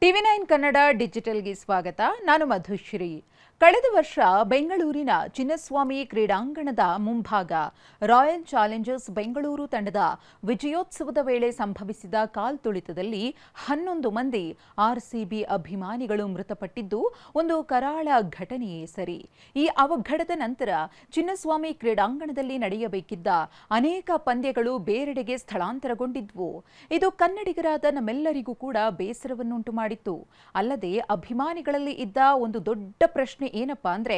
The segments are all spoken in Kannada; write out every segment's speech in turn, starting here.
ಟಿವಿ9 ಕನ್ನಡ ಡಿಜಿಟಲ್ಗೆ ಸ್ವಾಗತ. ನಾನು ಮಧುಶ್ರೀ. ಕಳೆದ ವರ್ಷ ಬೆಂಗಳೂರಿನ ಚಿನ್ನಸ್ವಾಮಿ ಕ್ರೀಡಾಂಗಣದ ಮುಂಭಾಗ ರಾಯಲ್ ಚಾಲೆಂಜರ್ಸ್ ಬೆಂಗಳೂರು ತಂಡದ ವಿಜಯೋತ್ಸವದ ವೇಳೆ ಸಂಭವಿಸಿದ ಕಾಲ್ತುಳಿತದಲ್ಲಿ 11 ಮಂದಿ ಆರ್ಸಿಬಿ ಅಭಿಮಾನಿಗಳು ಮೃತಪಟ್ಟಿದ್ದು ಒಂದು ಕರಾಳ ಘಟನೆಯೇ ಸರಿ. ಈ ಅವಘಡದ ನಂತರ ಚಿನ್ನಸ್ವಾಮಿ ಕ್ರೀಡಾಂಗಣದಲ್ಲಿ ನಡೆಯಬೇಕಿದ್ದ ಅನೇಕ ಪಂದ್ಯಗಳು ಬೇರೆಡೆಗೆ ಸ್ಥಳಾಂತರಗೊಂಡಿದ್ವು. ಇದು ಕನ್ನಡಿಗರಾದ ನಮ್ಮೆಲ್ಲರಿಗೂ ಕೂಡ ಬೇಸರವನ್ನುಂಟು ಮಾಡಿತ್ತು. ಅಲ್ಲದೆ ಅಭಿಮಾನಿಗಳಲ್ಲಿ ಇದ್ದ ಒಂದು ದೊಡ್ಡ ಪ್ರಶ್ನೆ ಏನಪ್ಪಾ ಅಂದ್ರೆ,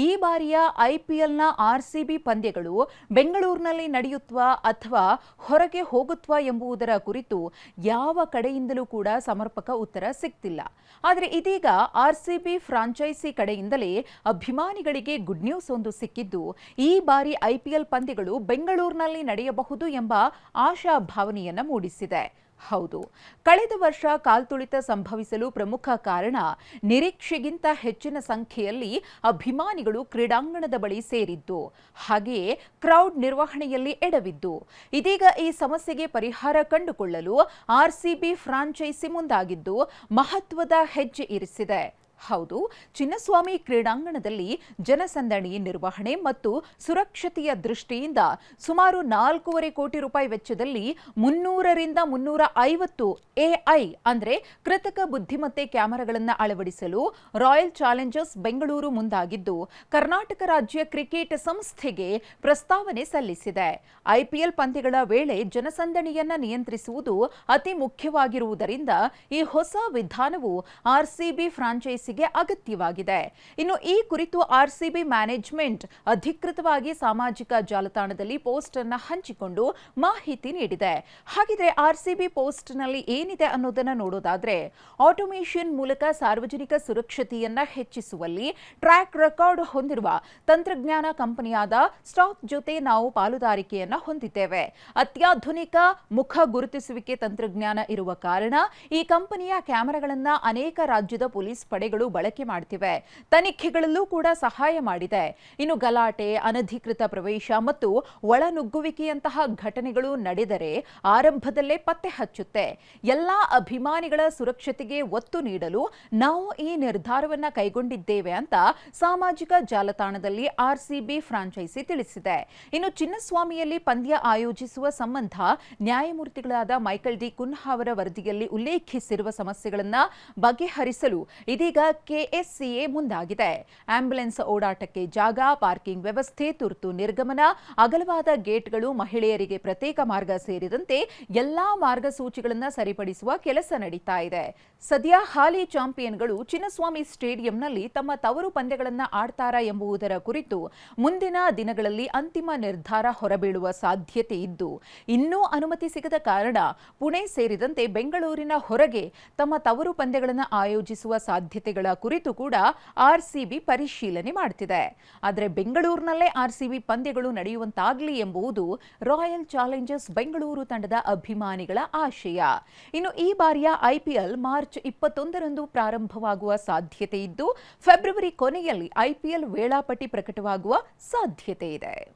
ಈ ಬಾರಿಯ ಐಪಿಎಲ್ನ ಆರ್ಸಿಬಿ ಪಂದ್ಯಗಳು ಬೆಂಗಳೂರಿನಲ್ಲಿ ನಡೆಯುತ್ವಾ ಅಥವಾ ಹೊರಗೆ ಹೋಗುತ್ವಾ ಎಂಬುದರ ಕುರಿತು ಯಾವ ಕಡೆಯಿಂದಲೂ ಕೂಡ ಸಮರ್ಪಕ ಉತ್ತರ ಸಿಗ್ತಿಲ್ಲ. ಆದರೆ ಇದೀಗ ಆರ್ಸಿಬಿ ಫ್ರಾಂಚೈಸಿ ಕಡೆಯಿಂದಲೇ ಅಭಿಮಾನಿಗಳಿಗೆ ಗುಡ್ ನ್ಯೂಸ್ ಒಂದು ಸಿಕ್ಕಿದ್ದು, ಈ ಬಾರಿ ಐಪಿಎಲ್ ಪಂದ್ಯಗಳು ಬೆಂಗಳೂರಿನಲ್ಲಿ ನಡೆಯಬಹುದು ಎಂಬ ಆಶಾಭಾವನೆಯನ್ನ ಮೂಡಿಸಿದೆ. ಹೌದು, ಕಳೆದ ವರ್ಷ ಕಾಲ್ತುಳಿತ ಸಂಭವಿಸಲು ಪ್ರಮುಖ ಕಾರಣ ನಿರೀಕ್ಷೆಗಿಂತ ಹೆಚ್ಚಿನ ಸಂಖ್ಯೆಯಲ್ಲಿ ಅಭಿಮಾನಿಗಳು ಕ್ರೀಡಾಂಗಣದ ಬಳಿ ಸೇರಿದ್ದು, ಹಾಗೆಯೇ ಕ್ರೌಡ್ ನಿರ್ವಹಣೆಯಲ್ಲಿ ಎಡವಿದ್ದು. ಇದೀಗ ಈ ಸಮಸ್ಯೆಗೆ ಪರಿಹಾರ ಕಂಡುಕೊಳ್ಳಲು ಆರ್ಸಿಬಿ ಫ್ರಾಂಚೈಸಿ ಮುಂದಾಗಿದ್ದು ಮಹತ್ವದ ಹೆಜ್ಜೆ ಇರಿಸಿದೆ. ಹೌದು, ಚಿನ್ನಸ್ವಾಮಿ ಕ್ರೀಡಾಂಗಣದಲ್ಲಿ ಜನಸಂದಣಿ ನಿರ್ವಹಣೆ ಮತ್ತು ಸುರಕ್ಷತೆಯ ದೃಷ್ಟಿಯಿಂದ ಸುಮಾರು 4.5 ಕೋಟಿ ರೂಪಾಯಿ ವೆಚ್ಚದಲ್ಲಿ 300 ರಿಂದ 350 ಎಐ ಅಂದರೆ ಕೃತಕ ಬುದ್ಧಿಮತ್ತೆ ಕ್ಯಾಮೆರಾಗಳನ್ನು ಅಳವಡಿಸಲು ರಾಯಲ್ ಚಾಲೆಂಜರ್ಸ್ ಬೆಂಗಳೂರು ಮುಂದಾಗಿದ್ದು ಕರ್ನಾಟಕ ರಾಜ್ಯ ಕ್ರಿಕೆಟ್ ಸಂಸ್ಥೆಗೆ ಪ್ರಸ್ತಾವನೆ ಸಲ್ಲಿಸಿದೆ. ಐಪಿಎಲ್ ಪಂದ್ಯಗಳ ವೇಳೆ ಜನಸಂದಣಿಯನ್ನ ನಿಯಂತ್ರಿಸುವುದು ಅತಿ ಮುಖ್ಯವಾಗಿರುವುದರಿಂದ ಈ ಹೊಸ ವಿಧಾನವು ಆರ್ಸಿಬಿ ಫ್ರಾಂಚೈಸಿ ಅಗತ್ಯವಾಗಿದೆ. ಇನ್ನು ಈ ಕುರಿತು ಆರ್ಸಿಬಿ ಮ್ಯಾನೇಜ್ಮೆಂಟ್ ಅಧಿಕೃತವಾಗಿ ಸಾಮಾಜಿಕ ಜಾಲತಾಣದಲ್ಲಿ ಪೋಸ್ಟ್ ಅನ್ನು ಹಂಚಿಕೊಂಡು ಮಾಹಿತಿ ನೀಡಿದೆ. ಹಾಗಿದ್ರೆ ಆರ್ಸಿಬಿ ಪೋಸ್ಟ್ ನಲ್ಲಿ ಏನಿದೆ ಅನ್ನೋದನ್ನ ನೋಡೋದಾದ್ರೆ, ಆಟೋಮೇಷನ್ ಮೂಲಕ ಸಾರ್ವಜನಿಕ ಸುರಕ್ಷತೆಯನ್ನ ಹೆಚ್ಚಿಸುವಲ್ಲಿ ಟ್ರ್ಯಾಕ್ ರೆಕಾರ್ಡ್ ಹೊಂದಿರುವ ತಂತ್ರಜ್ಞಾನ ಕಂಪನಿಯಾದ ಸ್ಟಾಕ್ ಜೊತೆ ನಾವು ಪಾಲುದಾರಿಕೆಯನ್ನ ಹೊಂದಿದ್ದೇವೆ. ಅತ್ಯಾಧುನಿಕ ಮುಖ ಗುರುತಿಸುವಿಕೆ ತಂತ್ರಜ್ಞಾನ ಇರುವ ಕಾರಣ ಈ ಕಂಪನಿಯ ಕ್ಯಾಮೆರಾಗಳನ್ನ ಅನೇಕ ರಾಜ್ಯದ ಪೊಲೀಸ್ ಪಡೆಗಳು ಬಳಕೆ ಮಾಡ್ತಿವೆ. ತನಿಖೆಗಳಲ್ಲೂ ಕೂಡ ಸಹಾಯ ಮಾಡಿದೆ. ಇನ್ನು ಗಲಾಟೆ, ಅನಧಿಕೃತ ಪ್ರವೇಶ ಮತ್ತು ಒಳನುಗ್ಗುವಿಕೆಯಂತಹ ಘಟನೆಗಳು ನಡೆದರೆ ಆರಂಭದಲ್ಲೇ ಪತ್ತೆ ಹಚ್ಚುತ್ತೆ. ಎಲ್ಲಾ ಅಭಿಮಾನಿಗಳ ಸುರಕ್ಷತೆಗೆ ಒತ್ತು ನೀಡಲು ನಾವು ಈ ನಿರ್ಧಾರವನ್ನ ಕೈಗೊಂಡಿದ್ದೇವೆ ಅಂತ ಸಾಮಾಜಿಕ ಜಾಲತಾಣದಲ್ಲಿ ಆರ್ಸಿಬಿ ಫ್ರಾಂಚೈಸಿ ತಿಳಿಸಿದೆ. ಇನ್ನು ಚಿನ್ನಸ್ವಾಮಿಯಲ್ಲಿ ಪಂದ್ಯ ಆಯೋಜಿಸುವ ಸಂಬಂಧ ನ್ಯಾಯಮೂರ್ತಿಗಳಾದ ಮೈಕಲ್ ಡಿ ಕುನ್ಹಾ ಅವರ ವರದಿಯಲ್ಲಿ ಉಲ್ಲೇಖಿಸಿರುವ ಸಮಸ್ಯೆಗಳನ್ನು ಬಗೆಹರಿಸಲು ಇದೀಗ ಕೆಎಸ್ಸಿಎ ಮುಂದಾಗಿದೆ. ಆಂಬ್ಯುಲೆನ್ಸ್ ಓಡಾಟಕ್ಕೆ ಜಾಗ, ಪಾರ್ಕಿಂಗ್ ವ್ಯವಸ್ಥೆ, ತುರ್ತು ನಿರ್ಗಮನ, ಅಗಲವಾದ ಗೇಟ್ಗಳು, ಮಹಿಳೆಯರಿಗೆ ಪ್ರತ್ಯೇಕ ಮಾರ್ಗ ಸೇರಿದಂತೆ ಎಲ್ಲಾ ಮಾರ್ಗಸೂಚಿಗಳನ್ನು ಸರಿಪಡಿಸುವ ಕೆಲಸ ನಡೀತಾ ಇದೆ. ಸದ್ಯ ಹಾಲಿ ಚಾಂಪಿಯನ್ಗಳು ಚಿನ್ನಸ್ವಾಮಿ ಸ್ಟೇಡಿಯಂನಲ್ಲಿ ತಮ್ಮ ತವರು ಪಂದ್ಯಗಳನ್ನು ಆಡ್ತಾರಾ ಎಂಬುದರ ಕುರಿತು ಮುಂದಿನ ದಿನಗಳಲ್ಲಿ ಅಂತಿಮ ನಿರ್ಧಾರ ಹೊರಬೀಳುವ ಸಾಧ್ಯತೆ ಇದ್ದು, ಇನ್ನೂ ಅನುಮತಿ ಸಿಗದ ಕಾರಣ ಪುಣೆ ಸೇರಿದಂತೆ ಬೆಂಗಳೂರಿನ ಹೊರಗೆ ತಮ್ಮ ತವರು ಪಂದ್ಯಗಳನ್ನು ಆಯೋಜಿಸುವ ಸಾಧ್ಯತೆಗಳ ಕುರಿತು ಕೂಡ ಆರ್ಸಿಬಿ ಪರಿಶೀಲನೆ ಮಾಡುತ್ತಿದೆ. ಆದರೆ ಬೆಂಗಳೂರಿನಲ್ಲೇ ಆರ್ಸಿಬಿ ಪಂದ್ಯಗಳು ನಡೆಯುವಂತಾಗಲಿ ಎಂಬುದು ರಾಯಲ್ ಚಾಲೆಂಜರ್ಸ್ ಬೆಂಗಳೂರು ತಂಡದ ಅಭಿಮಾನಿಗಳ ಆಶಯ. ಇನ್ನು ಈ ಬಾರಿಯ ಐಪಿಎಲ್ ಮಾರ್ಚ್ 21ರಂದು ಪ್ರಾರಂಭವಾಗುವ ಸಾಧ್ಯತೆ ಇದ್ದು ಫೆಬ್ರವರಿ ಕೊನೆಯಲ್ಲಿ ಐಪಿಎಲ್ ವೇಳಾಪಟ್ಟಿ ಪ್ರಕಟವಾಗುವ ಸಾಧ್ಯತೆ ಇದೆ.